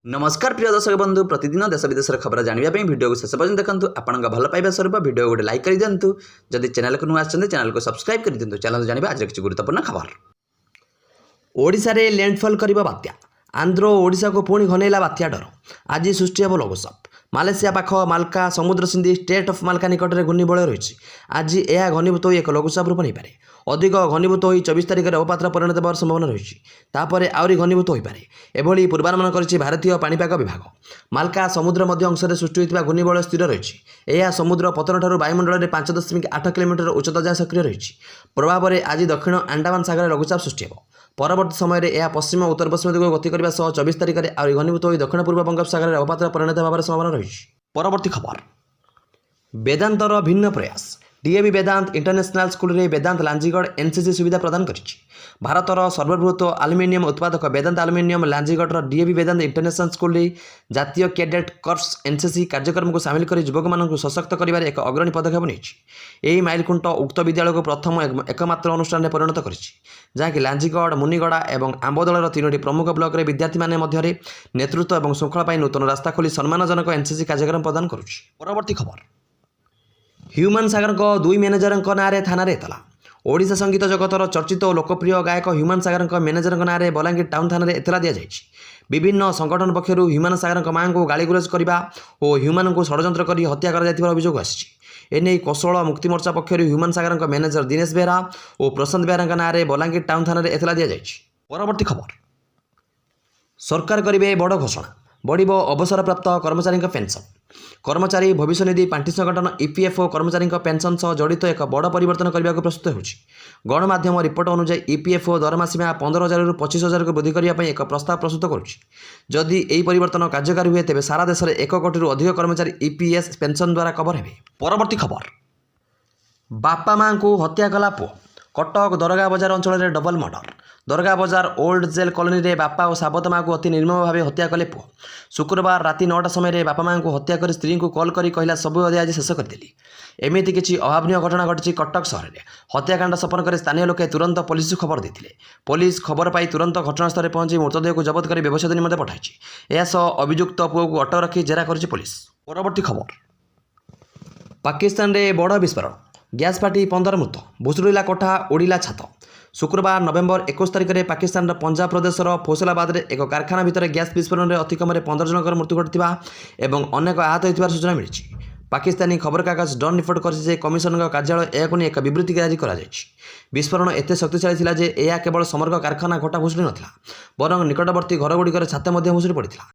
नमस्कार प्रिय दर्शक बंधु प्रतिदिन देश विदेश खबर जानवाई भिडियो को शेष पर्यटन देखते आपण भल पाइबा स्वरूप भिडियो गोटे लाइक कर दिंतु जदि चैनल को नुआ चैनल को सब्सक्राइब कर दिंतु चैनल जानवा आज किसी गुरुत्वपूर्ण खबर। ओडिशा रे लैंडफॉल करिबा बात्या आंध्र और ओडिशा को पुणी घनेला बात्या डर आज सृष्टि हेब लघुचाप मालेशिया पाख माल्का समुद्र सिंधी स्टेट ऑफ माल्का निकट में घूर्णिबलय रही आज यह घनीभूत हो एक लघुचाप रूप नहीं पारे अधिक घनीभूत हो 24 तारिख में अवपात्र परिणत होवार संभावना रही आहरी घनीभूत हो पारे एभली पूर्वानुमान कर भारतीय पाणीपाग विभाग। माल्का समुद्र मध्य अंश में सृष्टि होता घूर्णिबलय स्थिर रही यह समुद्र पतन ठार वायुमंडल में 5.8 किलोमीटर उच्चता जहाँ सक्रिय रही प्रभाव में आज दक्षिण अंडमान सागर लघुचाप सृष्टि हो परवर्त समय में यह पश्चिम उत्तर पश्चिम दिग गति करने 24 तारिख में आहरी घनीभूत हो दक्षिण पूर्व बंगोपसागर में अवपात्र परिणत होवार संभावना रही। परवर्ती खबर वेदांतर भिन्न प्रयास डीएवी वेदांत इंटरनेशनल स्कूल रे वेदांत लांजीगढ़ एनसीसी सुविधा प्रदान करिछि। भारतर सर्वबृहत आलुमिनियम उत्पादक वेदांत आलुमिनियम लांजीगढ़ डीएवी वेदांत इंटरनेशनल स्कूल रे जातीय कैडेट कर्प्स एनसीसी कार्यक्रम को सामिल कर युवक मानक सशक्त कर एक अग्रणी पदक्षेप नहीं माइलखुंट उक्त विद्यालय को प्रथम एकमात्र अनुष्ठान में परिणत करिछि जहाँकि लांजीगढ़ मुनिगड़ा और आंबदलर 3टी प्रमुख ब्लक रे विद्यार्थी माने मध्य नेतृत्व और श्रृंखला पर नूतन रास्ता खोली सम्मानजनक एनसीसी कार्यक्रम प्रदान करुछि। परवर्ती खबर ह्यूमान सागर दुई मैनेजर ना थाना एतला ओडिशा संगीत जगतर चर्चित और लोकप्रिय गायक ह्यूमान सागर मैनेजर ना बलांगीर टाउन थाना एतला दि जाएगी। विभिन्न संगठन पक्षर ह्यूमान सागर माँ को गाड़ीगुलज करने और ह्यूमान को षड्यंत्र कर हत्या कर एने कौशल मुक्ति मोर्चा पक्षर ह्यूमान सागर मैनेजर दिनेश बेहरा और प्रशांत बेहरा ना बलांगीर टाउन थाना एतला दि जाएगी। परवर्ती खबर सरकार करेंगे बड़ घोषणा बढ़ अवसरप्राप्त कर्मचारी पेंशन कर्मचारी भविष्य निधि पांठी संगठन ईपीएफओ कर्मचारी पेंशन सह जड़ित एक बड़ परिवर्तन करने को प्रस्तुत होछि। गणमाध्यम रिपोर्ट अनुसार ईपीएफओ दरमा सीमा 15,000 रु 25,000 को वृद्धि करने एक प्रस्ताव प्रस्तुत करुछि। जदि यह परिवर्तन कार्यकारी हुए तेज सारा देश में 1 कोटी रु अधिक कर्मचारी ईपीएस पेंशन द्वारा कवर हेबे। परवर्ती खबर बापा माँ को हत्या कला पुओ कटक दरगाह बजार अंचल में डबल मर्डर दरगाह बजार ओल्ड जेल कॉलोनी रे बापा और साबत माँ को अति निर्मम भाव हत्या कले पुओ शुक्रवार राति 9टा समय बापा माँ को हत्या कर स्त्री को कॉल करी कहला सब आज शेष करदेली एमती किसी अभावन घटना घटी कटक सहर में हत्याकांड सपन कर स्थानीय लोके तुरंत पुलिस को खबर देते पुलिस खबर पाई तुरंत घटनास्थल में पहुंची मृतदेह को जबत कर व्यवच्छेद निमंते पठाई अभियुक्त पुओ को अटक रखी जेरा कर पुलिस। परवर्ती खबर पाकिस्तान रे बड़ विस्फोरण गैस फाटी 15 मृत भुसुड़िला कोठा उड़िला छात शुक्रवार नवेम्बर 21 तारिख में पाकिस्तान पंजाब प्रदेशर फैसलाबाद में एक कारखाना भितर गैस विस्फोरण में अतिकम 15 जनकर मृत्यु घटिया और अनेक आहत होता सूचना मिली। पाकिस्तानी खबर कागज डन रिपोर्ट कर कमिशनर कार्यालय यह एक विवृत्ति जारी कर विस्फोरण एत शक्तिशाली था यह केवल समग्र कारखाना घटा भुसुड़ी नाला बरं निकटवर्ती घरगुड़िकर छात भुसुड़ी पड़ा।